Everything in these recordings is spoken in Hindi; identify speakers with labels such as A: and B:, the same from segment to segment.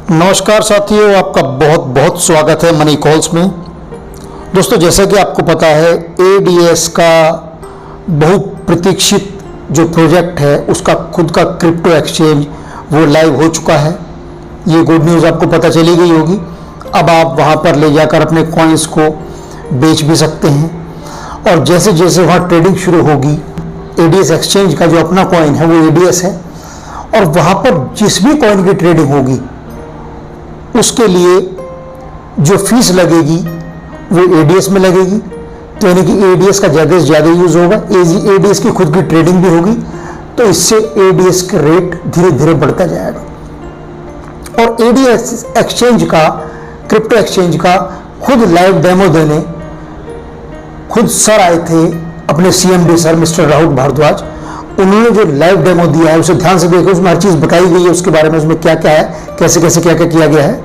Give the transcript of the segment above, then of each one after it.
A: नमस्कार साथियों, आपका बहुत बहुत स्वागत है मनी कॉल्स में। दोस्तों, जैसा कि आपको पता है, एडीएस का बहुप्रतीक्षित जो प्रोजेक्ट है उसका खुद का क्रिप्टो एक्सचेंज वो लाइव हो चुका है। ये गुड न्यूज़ आपको पता चली गई होगी। अब आप वहाँ पर ले जाकर अपने कॉइन्स को बेच भी सकते हैं, और जैसे जैसे वहाँ ट्रेडिंग शुरू होगी, एडीएस एक्सचेंज का जो अपना कॉइन है वो एडीएस है, और वहाँ पर जिस भी कॉइन की ट्रेडिंग होगी उसके लिए जो फीस लगेगी वो एडीएस में लगेगी। तो यानी कि एडीएस का ज़्यादा से ज़्यादा यूज़ होगा, एडीएस की खुद की ट्रेडिंग भी होगी, तो इससे एडीएस का रेट धीरे धीरे बढ़ता जाएगा। और एडीएस एक्सचेंज का, क्रिप्टो एक्सचेंज का खुद लाइव डेमो देने खुद सर आए थे, अपने CMD sir mister Rahul Bhardwaj. उन्होंने जो लाइव डेमो दिया है उसे ध्यान से देखो, उसमें हर चीज़ बताई गई है उसके बारे में, उसमें क्या क्या है, कैसे कैसे क्या क्या किया गया है।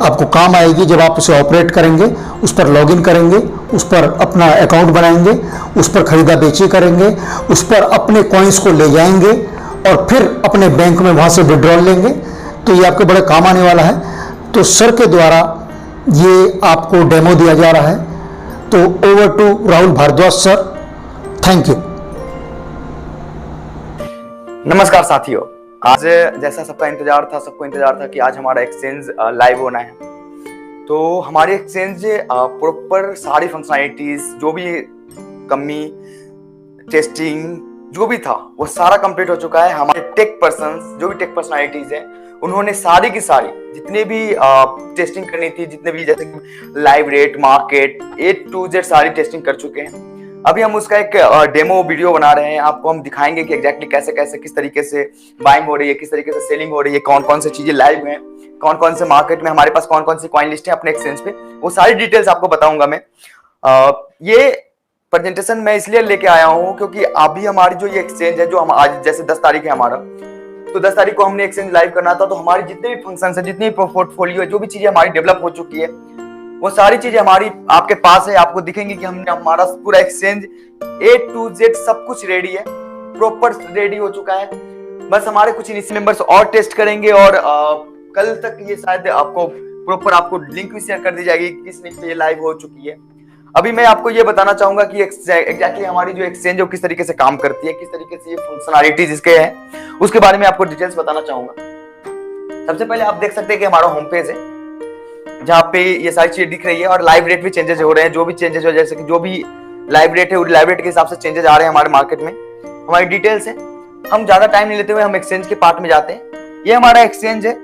A: आपको काम आएगी जब आप उसे ऑपरेट करेंगे, उस पर लॉगिन करेंगे, उस पर अपना अकाउंट बनाएंगे, उस पर खरीदा बेची करेंगे, उस पर अपने कॉइन्स को ले जाएंगे और फिर अपने बैंक में वहाँ से विड्रॉल लेंगे। तो ये आपके बड़े काम आने वाला है। तो सर के द्वारा ये आपको डेमो दिया जा रहा है। तो over to Rahul Bhardwaj sir, thank you.
B: नमस्कार साथियों, आज जैसा सबको इंतजार था कि आज हमारा एक्सचेंज लाइव होना है। तो हमारी एक्सचेंज प्रॉपर सारी फंक्शनैलिटीज, जो भी कमी, टेस्टिंग जो भी था वो सारा कंप्लीट हो चुका है। हमारे टेक पर्संस, जो भी टेक पर्सनैलिटीज हैं, उन्होंने सारी की सारी जितने भी टेस्टिंग करनी थी, जितने भी जैसे live rate, market, A to Z सारी टेस्टिंग कर चुके हैं। अभी हम उसका एक डेमो वीडियो बना रहे हैं। आपको हम दिखाएंगे कि एग्जैक्टली कैसे कैसे किस तरीके से बाइंग हो रही है, किस तरीके से सेलिंग हो रही है, कौन कौन सी चीजें लाइव हैं, कौन कौन से मार्केट में हमारे पास कौन कौन सी कॉइन लिस्ट है अपने एक्सचेंज पे, वो सारी डिटेल्स आपको बताऊंगा मैं। ये प्रेजेंटेशन मैं इसलिए लेके आया हूँ क्योंकि अभी हमारी जो ये एक्सचेंज है, जो हम आज जैसे 10 तारीख है हमारा, तो 10 तारीख को हमने एक्सचेंज लाइव करना था। तो हमारी जितने भी फंक्शन है, जितनी भी पोर्टफोलियो है, जो भी चीजें हमारी डेवलप हो चुकी है, वो सारी चीजें हमारी आपके पास है। आपको दिखेंगे कि हमने हमारा पूरा एक्सचेंज ए टू जेड सब कुछ रेडी है, प्रॉपर रेडी हो चुका है। बस हमारे कुछ इनिशियल मेंबर्स और टेस्ट करेंगे, और कल तक ये शायद आपको प्रॉपर आपको लिंक भी शेयर कर दी जाएगी किस लिंक पे ये लाइव हो चुकी है। अभी मैं आपको ये बताना चाहूंगा कि एग्जैक्टली हमारी जो एक्सचेंज है किस तरीके से काम करती है, किस तरीके से ये फंक्शनैलिटीज इसके हैं, उसके बारे में आपको डिटेल्स बताना चाहूंगा। सबसे पहले आप देख सकते हैं कि हमारा होम पेज है, जहाँ पे ये सारी चीजें दिख रही है, और लाइव रेट भी चेंजेस हो रहे हैं। जो भी चेंजेस हो, जैसे कि जो भी लाइव रेट है, लाइव रेट के हिसाब से चेंजेस आ रहे हैं हमारे मार्केट में। हमारी डिटेल्स है, हम ज्यादा टाइम नहीं लेते हुए हम एक्सचेंज के पार्ट में जाते हैं। ये हमारा एक्सचेंज है।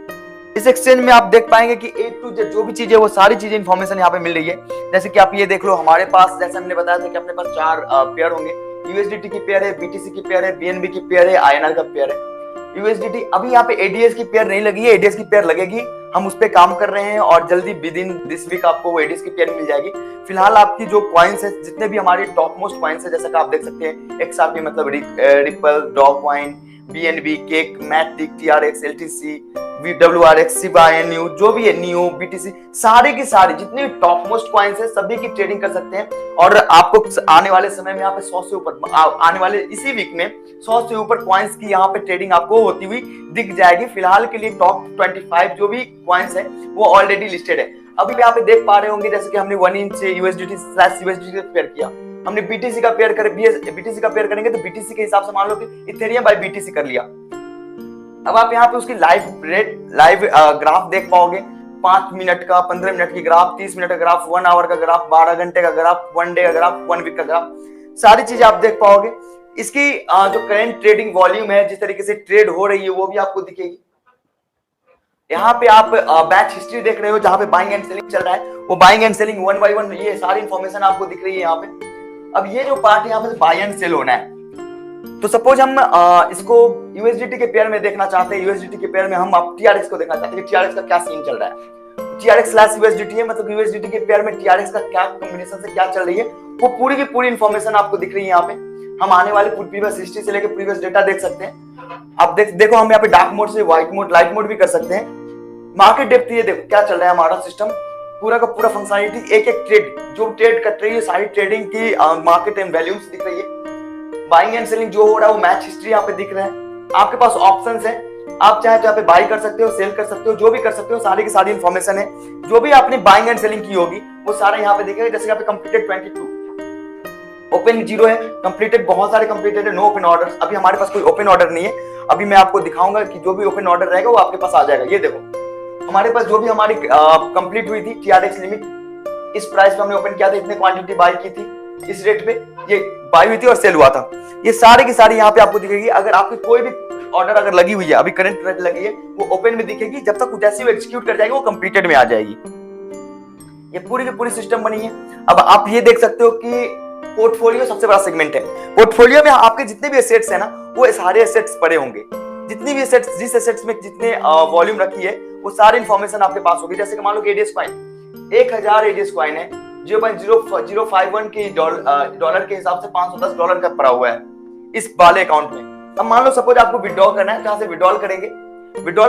B: इस एक्सचेंज में आप देख पाएंगे कि ए टू जेड जो भी चीजें, वो सारी चीजें इन्फॉर्मेशन यहाँ पे मिल रही है। जैसे कि आप ये देख लो, हमारे पास जैसे हमने बताया था कि अपने पास 4 पेयर होंगे। यूएसडीटी की पेयर है, बीटीसी की पेयर है, बीएनबी की पेयर है, आईएनआर का पेयर है। यूएसडीटी अभी यहाँ पे एडीएस की पेयर नहीं लगी है, एडीएस की पेयर लगेगी। हम उस पे काम कर रहे हैं और जल्दी विद इन दिस वीक आपको वो एडीएस की पेयर मिल जाएगी। फिलहाल आपकी जो कॉइन्स है, जितने भी हमारे टॉप मोस्ट कॉइन्स है, जैसा कि आप देख सकते हैं, एक्सआरपी मतलब Ripple, Dogecoin, BNB, Cake, Matic, TRX, LTC, VWRX, Shiba Inu, जो भी है, नियो, बीटीसी, सारे की सारी जितने भी टॉप मोस्ट कॉइन्स है, सभी की ट्रेडिंग कर सकते हैं। और आपको आने वाले समय में यहाँ पे 100 से ऊपर, आने वाले इसी वीक में 100 से ऊपर कॉइन्स की यहाँ पे ट्रेडिंग आपको होती हुई दिख जाएगी। फिलहाल के लिए टॉप 25 जो भी कॉइन्स है वो ऑलरेडी लिस्टेड है। अभी यहाँ पे देख पा रहे होंगे, जैसे कि हमने 1 इंच यूएसडीटी पेयर किया, हमने बीटीसी का पेयर बीटीसी का पेयर करेंगे तो बीटीसी के हिसाब से मान लो कि इथेरियम बाय बीटीसी कर लिया। अब आप यहाँ पे उसकी लाइव रेट, लाइव ग्राफ देख पाओगे। 5 मिनट का, 15 मिनट की ग्राफ, 30 मिनट का ग्राफ, 1 आवर का ग्राफ, 12 घंटे का ग्राफ, 1 डे का ग्राफ, 1 वीक का ग्राफ, सारी चीजें आप देख पाओगे। इसकी जो करंट ट्रेडिंग वॉल्यूम है, जिस तरीके से ट्रेड हो रही है, वो भी आपको दिखेगी। यहाँ पे आप बैच हिस्ट्री देख रहे हो, जहां पे बाइंग एंड सेलिंग चल रहा है, वो बाइंग एंड सेलिंग 1 बाय 1 ये सारी इंफॉर्मेशन आपको दिख रही है यहाँ पे। अब ये जो पार्ट यहाँ पे बाय एंड सेल होना है, तो सपोज हम इसको यूएसडीटी के पेयर में देखना चाहते हैं। यूएसडीटी के पेयर में हम टीआरएक्स को देखना चाहते हैं कि टीआरएक्स का क्या सीन चल रहा है। टीआरएक्स/यूएसडीटी है, मतलब यूएसडीटी के पेयर में टीआरएक्स का क्या कॉम्बिनेशन से क्या चल रही है, वो पूरी की पूरी इंफॉर्मेशन आपको दिख रही है यहाँ पे। हम आने वाले प्रीवियस हिस्ट्री से लेकर प्रीवियस डेटा देख सकते हैं। आप देखो, हम यहाँ पे डार्क मोड से व्हाइट मोड, लाइट मोड भी कर सकते हैं। मार्केट डेप्थ, ये देखो क्या चल रहा है हमारा सिस्टम, पूरा का पूरा फंक्शनैलिटी, एक एक ट्रेड जो ट्रेड कर रही है, सारी ट्रेडिंग की मार्केट एंड वैल्यूज दिख रही है। बाइंग एंड सेलिंग जो हो रहा है वो मैच हिस्ट्री यहाँ पे दिख रहा है। आपके पास ऑप्शंस है, आप चाहे तो यहाँ पे बाई कर सकते हो, सेल कर सकते हो, जो भी कर सकते हो, सारी की सारी इन्फॉर्मेशन है। जो भी आपने बाइंग एंड सेलिंग की होगी वो सारा यहाँ पे दिखेगा। जैसे यहाँ पे कंप्लीटेड 22, ओपन 0 है, कंप्लीटेड बहुत सारे कंप्लीटेड है, नो ओपन ऑर्डर। अभी हमारे पास कोई ओपन ऑर्डर नहीं है। अभी मैं आपको दिखाऊंगा कि जो भी ओपन ऑर्डर रहेगा वो आपके पास आ जाएगा। ये देखो हमारे पास जो भी हमारी कंप्लीट हुई थी TRX लिमिट, इस प्राइस पे हमने ओपन किया था, इतने क्वांटिटी बाई की थी, इस रेट पे ये बाई हुई थी और सेल हुआ था। ये सारे की सारी यहाँ पे आपको दिखेगी। अगर आपकी कोई भी ऑर्डर अगर लगी हुई है, अभी करंट रेट लगी है, वो ओपन में दिखेगी। जब तक जैसे वो एग्जीक्यूट कर जाएगी वो कंप्लीटेड में आ जाएगी। ये पूरी की पूरी सिस्टम बनी है। अब आप ये देख सकते हो कि पोर्टफोलियो सबसे बड़ा सेगमेंट है। पोर्टफोलियो में आपके जितने भी एसेट्स है ना, वो सारे एसेट्स पड़े होंगे। जितनी भी एसेट्स, जिस एसेट्स में जितने वॉल्यूम रखी है, वो सारी इंफॉर्मेशन आपके पास होगी। जैसे कि मान लो कि एडीएस कॉइन 1000 एडीएस कॉइन है, 0.051 के डॉलर के हिसाब से $510 का पड़ा हुआ है इस वाले अकाउंट में। अब मान लो सपोज आपको विड्रॉ करना है, कहां से विड्रॉल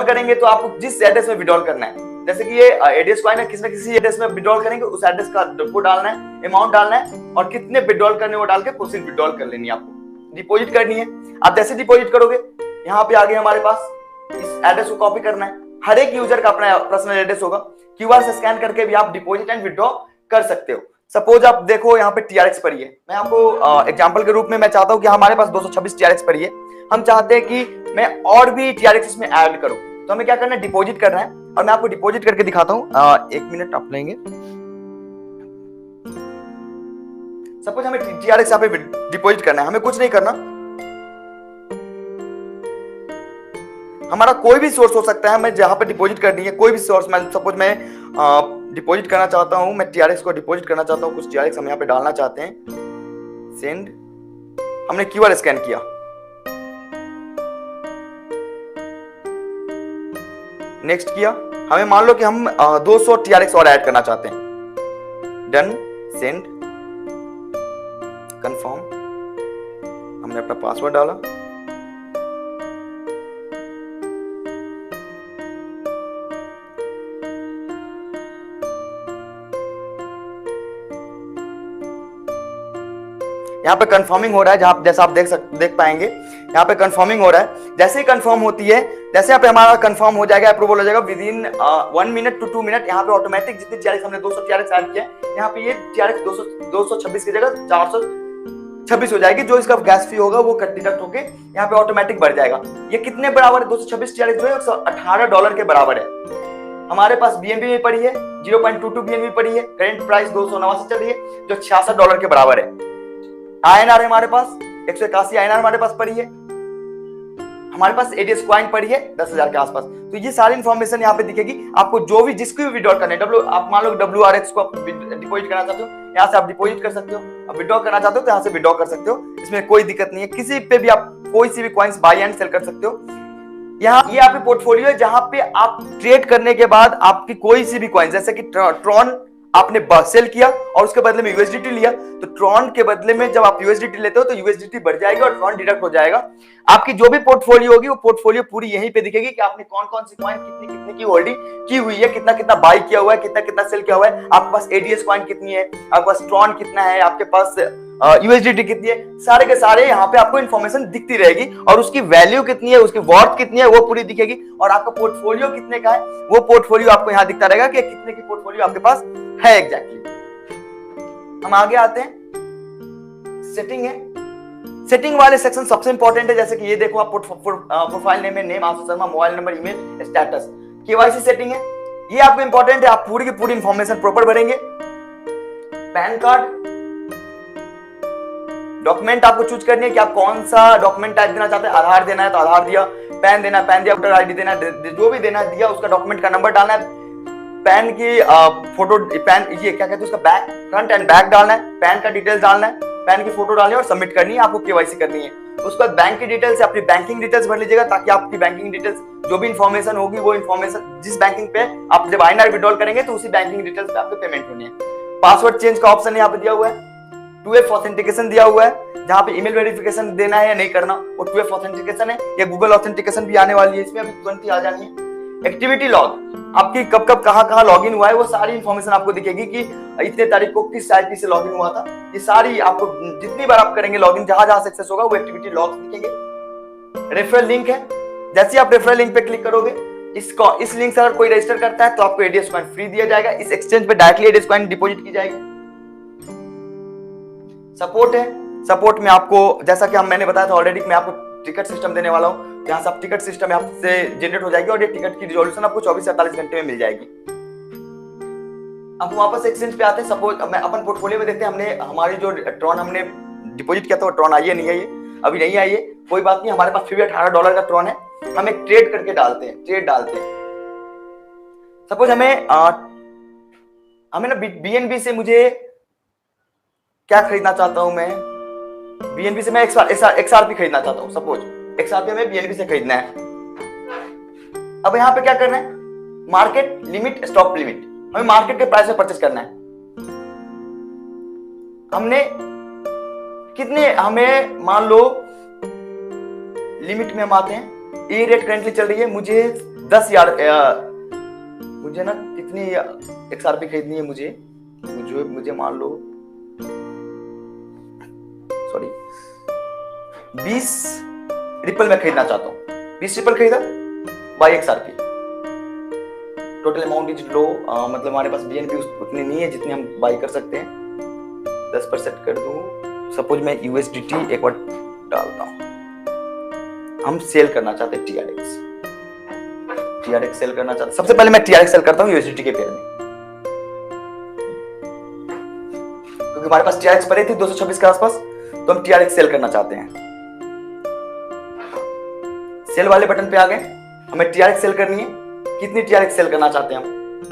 B: करेंगे तो आपको जिस एड्रेस में विड्रॉल करना है, जैसे कि ये एड्रेस कॉइन है, किसी न किसी एड्रेस में विड्रॉल करेंगे, उस एड्रेस का वो डालना है, अमाउंट डालना है और कितने विड्रॉल करने वो डाल के प्रोसीड विड्रॉल कर लेनी है। आपको डिपॉजिट करनी है। आप जैसे डिपॉजिट करोगे, यहाँ पे आगे हमारे पास इस एड्रेस को कॉपी करना है। हर एक यूजर का अपना पर्सनल एड्रेस होगा। क्यूआर से स्कैन करके भी आप डिपॉजिट एंड विड्रॉ कर सकते हो। सपोज आप देखो यहाँ पे TRX पड़ी है। मैं आपको एग्जांपल के रूप में मैं चाहता हूँ कि हमारे पास 226 TRX पड़ी है। हम चाहते हैं कि मैं और भी TRX इसमें ऐड करूं, तो हमें क्या करना है, डिपॉजिट करना है। और मैं आपको डिपॉजिट करके दिखाता हूं। 1 मिनट आप लेंगे। सपोज हमें TRX यहाँ पे डिपॉजिट करना है, हमें कुछ नहीं करना। हमारा कोई भी सोर्स हो सकता है, हमें जहां पे डिपॉजिट करनी है कोई भी सोर्स। मैं सपोज मैं डिपॉजिट करना चाहता हूं, मैं TRX को डिपॉजिट करना चाहता हूं, कुछ TRX हम यहाँ पे डालना चाहते हैं। सेंड, हमने क्यूआर स्कैन किया, नेक्स्ट किया। हमें मान लो कि हम 200 TRX और ऐड करना चाहते हैं। Done, send, confirm. हमने अपना पासवर्ड डाला, यहाँ पे कंफर्मिंग हो रहा है। जहां जैसा आप देख पाएंगे यहाँ पे कंफर्मिंग हो रहा है। जैसे ही कंफर्म होती है, जैसे यहाँ पे हमारा कंफर्म हो जाएगा, अप्रूवल हो जाएगा विदिन 1 मिनट टू 2 मिनट। यहाँ पे ऑटोमेटिक जितने TRX हमने 200 TRX ऐड किया, यहाँ पे ये TRX 226 की जगह 426 हो जाएगी। जो इसका गैस फी होगा वो कट डिडक्ट होके यहाँ पे ऑटोमेटिक बढ़ जाएगा। ये कितने बराबर है, 226 TRX जो है $118 के बराबर है। हमारे पास BNB में पड़ी है, 0.22 BNB पड़ी है। करेंट प्राइस 289 चल रही है, जो $66 के बराबर है। INR है हमारे पास 181 INR हमारे पास पड़ी है। हमारे पास एडीएस कॉइन पड़ी है 10,000 के आसपास। तो ये सारी इंफॉर्मेशन यहाँ पे दिखेगी। आपको जो भी जिसको भी विड्रॉ करना है, आप मान लो WRX को डिपॉजिट करना चाहते हो, यहाँ से आप डिपॉजिट कर सकते हो। आप विड्रॉ करना चाहते हो तो यहाँ से विड्रॉ कर सकते हो। इसमें कोई दिक्कत नहीं है। किसी पे भी आप कोई सी भी कॉइन्स बाई एंड सेल कर सकते हो। यहाँ ये आपकी पोर्टफोलियो है, जहां पे आप ट्रेड करने के बाद आपकी कोई सी भी कॉइन, जैसे कि ट्रॉन आपने सेल किया और उसके बदले में USDT लिया, तो ट्रॉन के बदले में जब आप USDT लेते हो तो USDT बढ़ जाएगा और ट्रॉन डिडक्ट हो जाएगा। आपकी जो भी पोर्टफोलियो होगी वो पोर्टफोलियो पूरी यहीं पे दिखेगी कि आपने कौन कौन सी कॉइन कितनी कितनी की होल्डिंग की हुई है, कितना कितना बाई किया हुआ है, कितना कितना सेल किया हुआ है, आपके पास एडीएस कॉइन कितनी है, आपके पास ट्रॉन कितना है, आपके पास USDT कितनी है, सारे के सारे यहाँ पे आपको इन्फॉर्मेशन दिखती रहेगी। और उसकी वैल्यू कितनी है, उसकी वर्थ कितनी है, वो पूरी दिखेगी। और आपका पोर्टफोलियो कितने का है, वो पोर्टफोलियो आपको यहाँ दिखता रहेगा कि कितने की पोर्टफोलियो आपके पास है एग्जैक्टली। हम आगे आते हैं, सेटिंग है। सेटिंग वाले सेक्शन सबसे इंपॉर्टेंट है। जैसे कि ये देखो, आप प्रोफाइल नेम है, name Ashu Sharma, mobile number, email, status, KYC setting है। ये आपको इंपॉर्टेंट है। आप पूरी की पूरी इंफॉर्मेशन प्रॉपर भरेंगे। पैन कार्ड, डॉक्यूमेंट आपको चूज करनी है कि आप कौन सा डॉक्यूमेंट टाइप देना चाहते हैं। आधार देना है तो आधार दिया, पैन देना है पैन दिया, वोटर ID देना है, जो भी देना है दिया, उसका डॉक्यूमेंट का नंबर डालना है, पैन की फोटो, पैन ये क्या कहते हैं उसका बैक, फ्रंट एंड बैक डालना है, पैन का डिटेल्स डालना है, पैन की फोटो डालनी है और सबमिट करनी है। आपको KYC करनी है। उसके बाद बैंक की डिटेल्स, अपनी बैंकिंग डिटेल्स भर लीजिएगा, ताकि आपकी बैंकिंग डिटेल्स जो भी इंफॉर्मेशन होगी वो इंफॉर्मेशन जिस बैंकिंग पे आप जब INR विड्रॉल करेंगे तो उसी बैंकिंग डिटेल्स पे आपको पेमेंट होनी है। पासवर्ड चेंज का ऑप्शन यहाँ पे दिया हुआ है। 2FA ऑथेंटिकेशन दिया हुआ है, जहां पे ईमेल वेरिफिकेशन देना है या नहीं करना, वो 2FA ऑथेंटिकेशन है। या गूगल ऑथेंटिकेशन भी आने वाली है, इसमें अभी तुरंत आ जानी है। एक्टिविटी लॉग, आपकी कब कब कहां लॉगिन हुआ है, वो सारी इंफॉर्मेशन आपको दिखेगी कि इतने तारीख को किस साइट से लॉगिन हुआ था। ये सारी आपको जितनी बार आप करेंगे लॉगिन, जहां जहां सक्सेस होगा वो एक्टिविटी लॉग दिखेंगे। रेफरल लिंक है, जैसे ही आप रेफरल लिंक पे क्लिक करोगे, इस लिंक से अगर कोई रजिस्टर करता है तो आपको एडीएस कॉइन फ्री दिया जाएगा, इस एक्सचेंज पे डायरेक्टली एडीएस कॉइन डिपॉजिट की जाएगी। सपोर्ट है, सपोर्ट में आपको जैसा कि मैंने बताया था ऑलरेडी, मैं आपको टिकट सिस्टम देने वाला हूं। यहाँ से आप टिकट सिस्टम आपसे जनरेट हो जाएगी और ये टिकट की रिजोल्यूशन आपको 24 से 48 घंटे में मिल जाएगी। अब वापस एक्सचेंज पे आते हैं। सपोज मैं अपन पोर्टफोलियो में देखते हैं, हमने हमारी जो ट्रॉन हमने डिपॉजिट किया था वो ट्रॉन आई है नहीं है, ये अभी नहीं आई है, कोई बात नहीं, हमारे पास फिर भी $18 का ट्रॉन है। हम एक ट्रेड करके डालते हैं, ट्रेड डालते हैं। सपोज हमें ना बीएनबी से मुझे क्या खरीदना चाहता हूं मैं, बीएनबी से मैं एक्सआरपी खरीदना चाहता हूं। सपोज एक्सआरपी हमें बीएनबी से खरीदना है। अब यहाँ पे क्या करना है, मार्केट लिमिट, स्टॉप लिमिट, हमें मार्केट के प्राइस में परचेस करना है। हमने कितने, हमें मान लो लिमिट में हम आते हैं, ये रेट करेंटली चल रही है, मुझे 10 यार मुझे ना कितनी एक्सआरपी खरीदनी है, मुझे मान लो 20 रिपल में खरीदना चाहता हूं। 20 रिपल खरीदा buy XRP, total amount is low, मतलब हमारे पास बीएनबी उतनी नहीं है जितनी हम बाय कर सकते हैं। 10% कर दूं, सपोज मैं यूएसडीटी एक बार डालता हूं। हम सेल करना चाहते हैं टीआरएक्स सेल करना चाहते हैं। सबसे पहले मैं टीआरएक्स सेल करता हूं यूएसडीटी के पेयर में, क्योंकि हमारे पास टीआरएक्स पड़े थी 226 के आसपास, तो हम टीआरएक्स सेल करना चाहते हैं। सेल वाले बटन पे आ गए, हमें टीआरएक्स सेल करनी है। कितनी टीआरएक्स सेल करना चाहते हैं हम,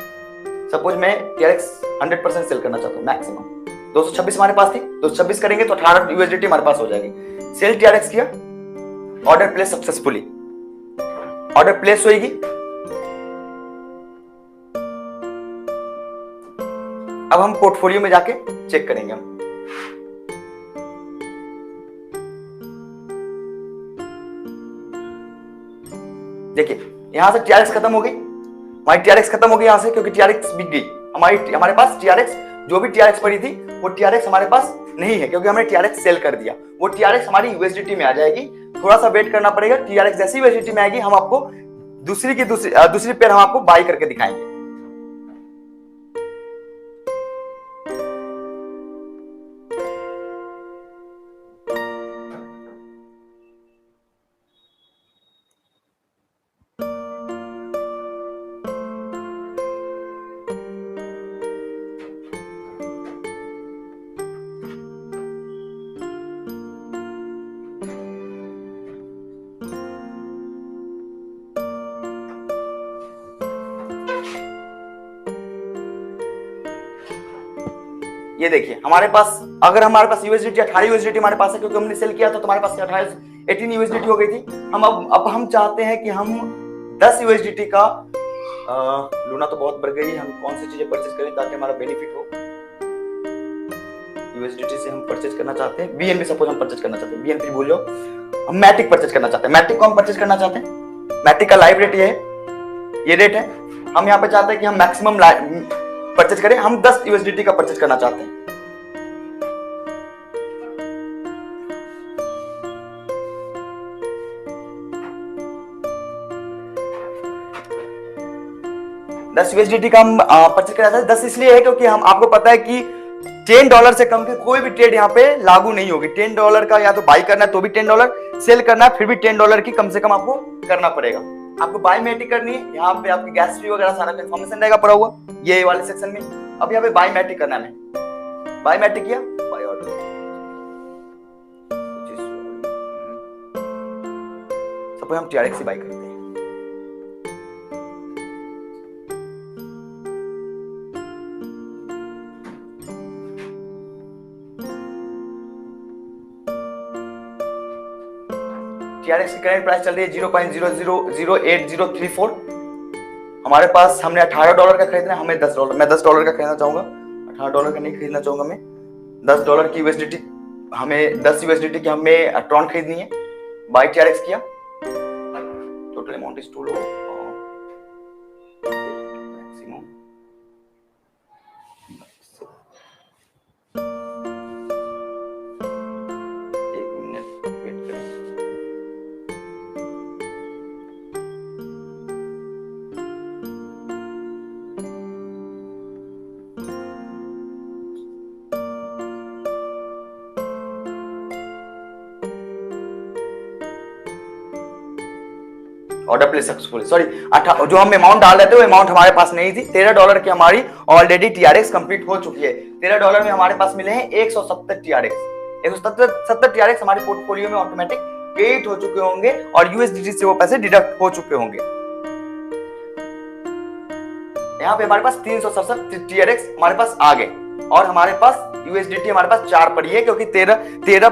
B: सपोज मैं टीआरएक्स 100% सेल करना चाहता हूं मैक्सिमम। 226 हमारे पास थी, 226 करेंगे तो 18 यूएसडीटी हमारे पास हो जाएगी। सेल टीआरएक्स किया, order place successfully, order place होगी। अब हम पोर्टफोलियो में जाके चेक करेंगे। हम देखिए यहां से टीआरएक्स खत्म हो गई, हमारी टीआरएक्स खत्म हो गई यहां से, क्योंकि टीआरएक्स बिक गई हमारे पास टीआरएक्स, जो भी टीआरएक्स पड़ी थी वो टीआरएक्स हमारे पास नहीं है, क्योंकि हमने टीआरएक्स सेल कर दिया। वो टीआरएक्स हमारी यूएसडीटी में आ जाएगी, थोड़ा सा वेट करना पड़ेगा। टीआरएक्स जैसी यूएसडीटी में आएगी हम आपको दूसरी पेयर हम आपको बाय करके दिखाएंगे। ये देखिए हमारे पास, अगर हमारे पास यूएसडीटी 18 यूएसडीटी हमारे पास है, क्योंकि हमने सेल किया था तो हमारे पास 18 यूएसडीटी हो गई थी। अब हम चाहते हैं कि हम 10 यूएसडीटी का लूना तो बहुत बढ़ गई, हम कौन सी चीजें परचेज करें ताकि हमारा बेनिफिट हो। यूएसडीटी से हम परचेज करना चाहते हैं बीएनबी, सपोज हम परचेज करना चाहते हैं बीएनबी भूल लो, हम मैटिक परचेज करना चाहते हैं। मैटिक को हम परचेज करना चाहते हैं, मैटिक का लाइव रेट ये रेट है। हम यहाँ पे चाहते हैं कि हम मैक्सिमम परचेज करें, हम 10 यूएसडीटी का परचेज करना चाहते हैं। $10 का हम परचेज करना चाहते हैं। 10 इसलिए है क्योंकि हम आपको पता है कि $10 से कम की कोई भी ट्रेड यहाँ पे लागू नहीं होगी। $10 का या तो बाई करना है तो भी $10, सेल करना है फिर भी $10 की कम से कम आपको करना पड़ेगा। आपको बाय मैटिक करनी है, यहाँ पे आपकी गैस फी वगैरह सारा इन्फॉर्मेशन रहेगा पड़ा हुआ ये वाले सेक्शन में। अब यहाँ पे बाय मैटिक करना है, बाय मैटिक किया, बाय ऑर्डर, सपोज हम टीआरएक्स से बाय करते हैं। टीआरएक्स की करंट प्राइस चल रही है 0.000834। हमारे पास हमने $18 का खरीदना है, हमें $10, मैं $10 का खरीदना चाहूंगा, $18 का नहीं खरीदना चाहूंगा मैं। $10 की यूएसडीटी, हमें 10 यूएसडीटी की हमें ट्रॉन खरीदनी है। बाय टीआरएक्स किया, total amount is too low, maximum order place successfully, sorry जो हम अमाउंट डाल रहे थे वो अमाउंट हमारे पास नहीं थी। $13 की हमारी ऑलरेडी TRX कंप्लीट हो चुकी है। $13 में हमारे पास मिले हैं 170 TRX। 170 TRX हमारे पोर्टफोलियो में ऑटोमेटिक क्रिएट हो चुके होंगे और USDT से वो पैसे डिडक्ट हो चुके होंगे। यहाँ पे हमारे पास 367 TRX हमारे पास आ गए और हमारे पास USDT हमारे पास 4 पड़ी है, क्योंकि 13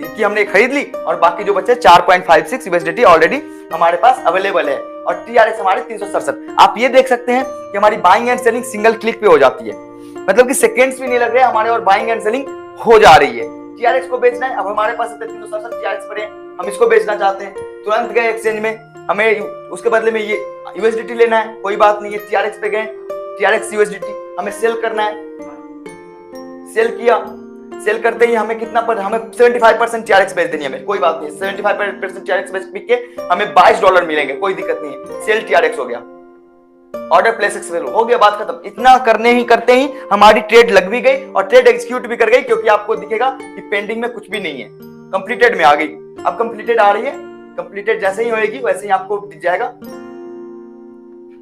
B: की हमने खरीद ली और बाकी जो बचे 4.56 USDT ऑलरेडी हमारे पास अवेलेबल है और TRX हमारे 367। आप ये देख सकते हैं कि हमारी buying and selling single click पे हो जाती है, मतलब कि सेकेंड्स भी नहीं लग रहे हमारे और बाइंग एंड सेलिंग हो जा रही है। TRX को बेचना है, अब हमारे पास 367 TRX पड़े हैं, हम इसको बेचना चाहते हैं, तुरंत गए एक्सचेंज में, हमें उसके बदले में ये USDT लेना है, कोई बात नहीं है, TRX पे गए, TRX USDT हमें सेल करना है, सेल किया, सेल करते ही हमें कितना पर हमें 75% TRX बेच देनी है, हमें कोई बात नहीं, 75% TRX बेच के हमें $22 मिलेंगे, कोई दिक्कत नहीं है, सेल TRX हो गया, ऑर्डर प्लेस सक्सेसफुल हो गया, बात खत्म। इतना करते ही हमारी ट्रेड लग भी गई और ट्रेड एग्जीक्यूट भी कर गई, क्योंकि आपको दिखेगा कि पेंडिंग में कुछ भी नहीं है, कंप्लीटेड में आ गई। अब कंप्लीटेड आ रही है, कंप्लीटेड जैसे ही होएगी वैसे ही आपको दिख जाएगा,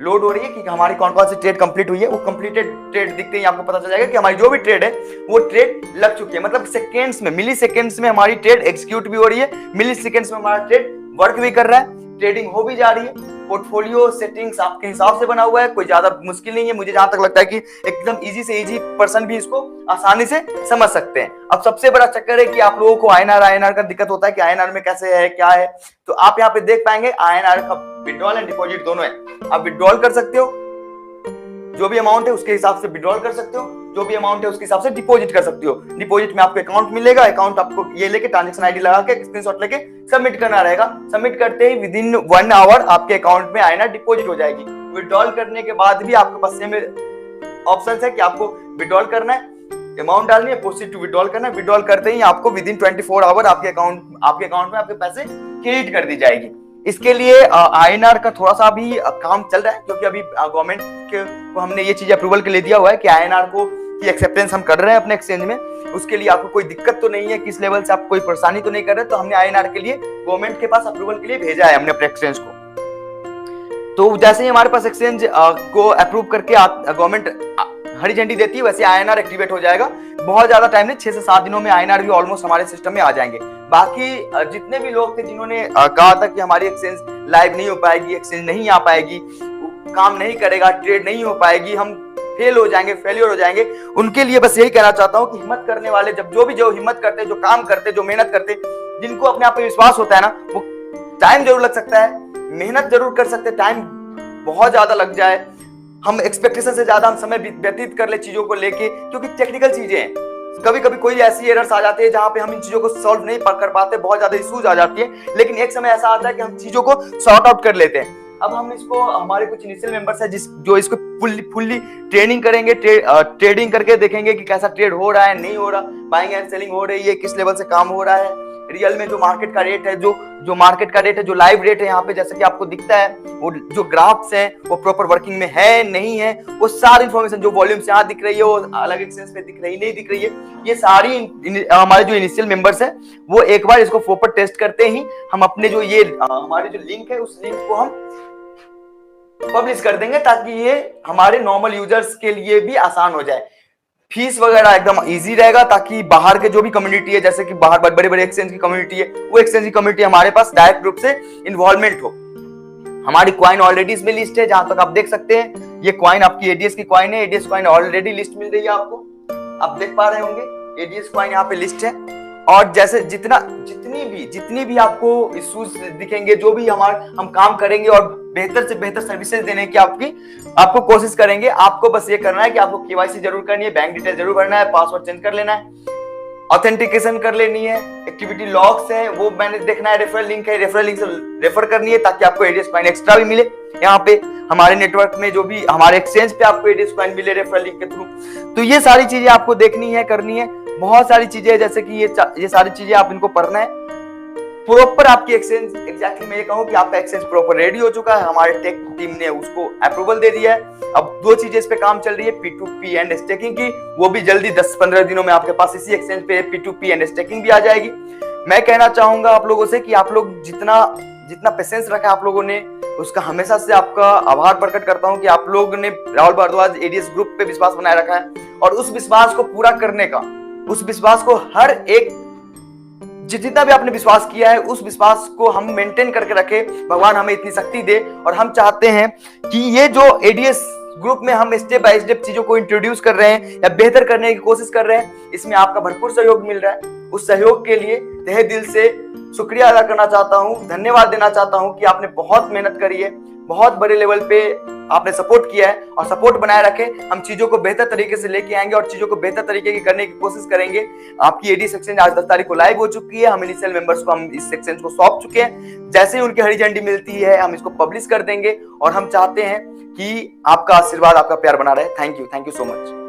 B: लोड हो रही है कि हमारी कौन कौन सी ट्रेड कंप्लीट हुई है। वो कंप्लीटेड ट्रेड दिखते ही आपको पता चल जाएगा कि हमारी जो भी ट्रेड है वो ट्रेड लग चुकी है, मतलब सेकेंड्स में, मिली सेकेंड्स में हमारी ट्रेड एग्जीक्यूट भी हो रही है, मिली सेकेंड्स में हमारा ट्रेड वर्क भी कर रहा है, ट्रेडिंग हो भी जा रही है। पोर्टफोलियो सेटिंग्स आपके हिसाब से बना हुआ है, कोई ज्यादा मुश्किल नहीं है। मुझे जहां तक लगता है कि एकदम इजी से इजी पर्सन भी इसको आसानी से समझ सकते हैं। अब सबसे बड़ा चक्कर है कि आप लोगों को INR का दिक्कत होता है कि INR में कैसे है, क्या है, तो आप यहाँ पे देख पाएंगे INR का विड्रॉल एंड डिपॉजिट दोनों है। आप विड्रॉल कर सकते हो, जो भी अमाउंट है उसके हिसाब से विड्रॉल कर सकते हो, जो भी अमाउंट है उसके हिसाब से डिपॉजिट कर सकते हो। डिपॉजिट में आपको अकाउंट मिलेगा, अकाउंट आपको ये लेके ट्रांजैक्शन आईडी लगा के स्क्रीनशॉट लेके सबमिट करना रहेगा। सबमिट करते ही विदिन 1 आवर आपके अकाउंट में INR डिपॉजिट हो जाएगी। विड्रॉल करने के बाद भी आपके पास सेम ऑप्शन है कि आपको विड्रॉल करना है, अमाउंट डालनी है, प्रोसीड टू विड्रॉल करना है। विड्रॉल करते ही आपको विदिन 24 आवर आपके अकाउंट में आपके पैसे क्रेडिट कर दी जाएगी। इसके लिए INR का थोड़ा सा भी काम चल रहा है, क्योंकि अभी गवर्नमेंट को हमने ये चीज अप्रूवल के लिए दिया हुआ है कि INR को की एक्सेप्टेंस हम कर रहे हैं अपने एक्सचेंज में। उसके लिए आपको कोई दिक्कत तो नहीं है, किस लेवल से आप कोई परेशानी तो नहीं कर रहे, तो हमने INR के लिए गवर्नमेंट के पास अप्रूवल के लिए भेजा है हमने अपने एक्सचेंज को। तो जैसे ही हमारे पास एक्सचेंज को अप्रूव करके गवर्नमेंट हरी झंडी देती है, वैसे INR एक्टिवेट हो जाएगा। बहुत ज्यादा टाइम नहीं, 6 से 7 दिनों में INR भी ऑलमोस्ट हमारे सिस्टम में आ जाएंगे। बाकी जितने भी लोग थे जिन्होंने कहा था कि हमारी एक्सचेंज लाइव नहीं हो पाएगी, एक्सचेंज नहीं आ पाएगी, काम नहीं करेगा, ट्रेड नहीं हो पाएगी, हम फेल हो जाएंगे, फेलियर हो जाएंगे, उनके लिए बस यही कहना चाहता हूँ कि हिम्मत करने वाले जो हिम्मत करते, जो काम करते, जो मेहनत करते, जिनको अपने आप पे विश्वास होता है ना, वो टाइम जरूर लग सकता है, मेहनत जरूर कर सकते, टाइम बहुत ज्यादा लग जाए, हम एक्सपेक्टेशन से ज्यादा हम समय व्यतीत कर ले चीजों को लेके, क्योंकि टेक्निकल चीजें हैं। कभी कभी कोई ऐसी एरर्स आ जाती है जहां पे हम इन चीजों को सॉल्व नहीं कर पाते, बहुत ज्यादा इश्यूज आ जाती है, लेकिन एक समय ऐसा आता है कि हम चीजों को सॉर्ट आउट कर लेते हैं। अब हम इसको, हमारे कुछ इनिशियल मेंबर्स है जो इसको फुल्ली ट्रेनिंग करेंगे, ट्रेडिंग करके देखेंगे कि कैसा ट्रेड हो रहा है, नहीं हो रहा, बाइंग एंड सेलिंग हो रही है, किस लेवल से काम हो रहा है, रियल में जो मार्केट का रेट है, जो मार्केट का रेट है, जो लाइव रेट है यहाँ पे जैसे कि आपको दिखता है, वो जो ग्राफ्स हैं वो प्रॉपर वर्किंग में है नहीं है, वो सारी इंफॉर्मेशन जो वॉल्यूम से यहाँ दिख रही है, वो अलग एक्सचेंज पे दिख रही नहीं दिख रही है, ये सारी हमारे जो इनिशियल मेंबर्स है वो एक बार इसको प्रॉपर टेस्ट करते ही हम अपने जो ये हमारे जो लिंक है उस लिंक को हम पब्लिश कर देंगे, ताकि ये हमारे नॉर्मल यूजर्स के लिए भी आसान हो जाए। फीस वगैरह एकदम इजी रहेगा, ताकि बाहर के जो भी कम्युनिटी है, जैसे कि बाहर बड़े बड़े एक्सचेंज की कम्युनिटी है, वो एक्सचेंज की कम्युनिटी हमारे पास डायरेक्ट रूप से इन्वॉल्वमेंट हो। हमारी क्वाइन ऑलरेडी इसमें लिस्ट है, जहां तक आप देख सकते हैं, ये क्वाइन आपकी एडीएस की क्वाइन है, एडीएस क्वाइन ऑलरेडी लिस्ट मिल रही है आपको, आप देख पा रहे होंगे, एडीएस क्वाइन यहाँ पे लिस्ट है। और जैसे जितनी भी आपको इश्यूज दिखेंगे, जो भी हम काम करेंगे और बेहतर से बेहतर सर्विसेज देने की आपको कोशिश करेंगे। आपको बस ये करना है कि आपको केवाईसी जरूर करनी है, बैंक डिटेल जरूर भरना है, पासवर्ड चेंज कर लेना है, ऑथेंटिकेशन कर लेनी है, एक्टिविटी लॉग्स है वो मैंने देखना है, रेफरल लिंक है, रेफरल लिंक से रेफर करनी है, ताकि आपको एडीएस कॉइन एक्स्ट्रा भी मिले। यहाँ पे हमारे नेटवर्क में जो भी हमारे एक्सचेंज पे आपको एडीएस कॉइन मिले रेफरल लिंक के थ्रू। तो ये सारी चीजें आपको देखनी है, करनी है, बहुत सारी चीजें, जैसे कि ये सारी चीजें आप इनको पढ़ना है प्रॉपर। आपकी एक्सचेंज एग्जैक्टली मैं ये कहूँ कि आपका एक्सचेंज प्रॉपर रेडी हो चुका है, हमारे टेक टीम ने उसको अप्रूवल दे दिया है। अब 2 चीजें इस पे काम चल रही है, P2P एंड स्टेकिंग की, वो भी जल्दी 10-15 दिनों में आपके पास इसी एक्सचेंज पे P2P एंड स्टेकिंग भी आ जाएगी। मैं कहना चाहूंगा आप लोगों से कि आप लोग जितना जितना पेशेंस रखा आप लोगों ने, उसका हमेशा से आपका आभार प्रकट करता हूं कि आप लोग ने राहुल भारद्वाज एडीएस ग्रुप पे विश्वास बनाए रखा है और उस विश्वास को पूरा करने का, उस विश्वास को हर एक जितना भी आपने विश्वास किया है उस विश्वास को हम मेंटेन करके रखें। भगवान हमें इतनी शक्ति दे। और हम चाहते हैं कि ये जो एडीएस ग्रुप में हम स्टेप बाय स्टेप चीजों को इंट्रोड्यूस कर रहे हैं या बेहतर करने की कोशिश कर रहे हैं, इसमें आपका भरपूर सहयोग मिल रहा है। उस सहयोग के लिए तहे दिल से शुक्रिया अदा करना चाहता हूं, धन्यवाद देना चाहता हूं कि आपने बहुत मेहनत करी है, बहुत बड़े लेवल पे आपने सपोर्ट किया है और सपोर्ट बनाए रखे। हम चीजों को बेहतर तरीके से लेके आएंगे और चीजों को बेहतर तरीके की करने की कोशिश करेंगे। आपकी एडीएस एक्सचेंज आज 10 तारीख को लाइव हो चुकी है। हम इनिशियल मेंबर्स को हम इस एक्सचेंज को सौंप चुके हैं। जैसे ही उनकी हरी झंडी मिलती है हम इसको पब्लिश कर देंगे और हम चाहते हैं कि आपका आशीर्वाद, आपका प्यार बना रहे। Thank you so much.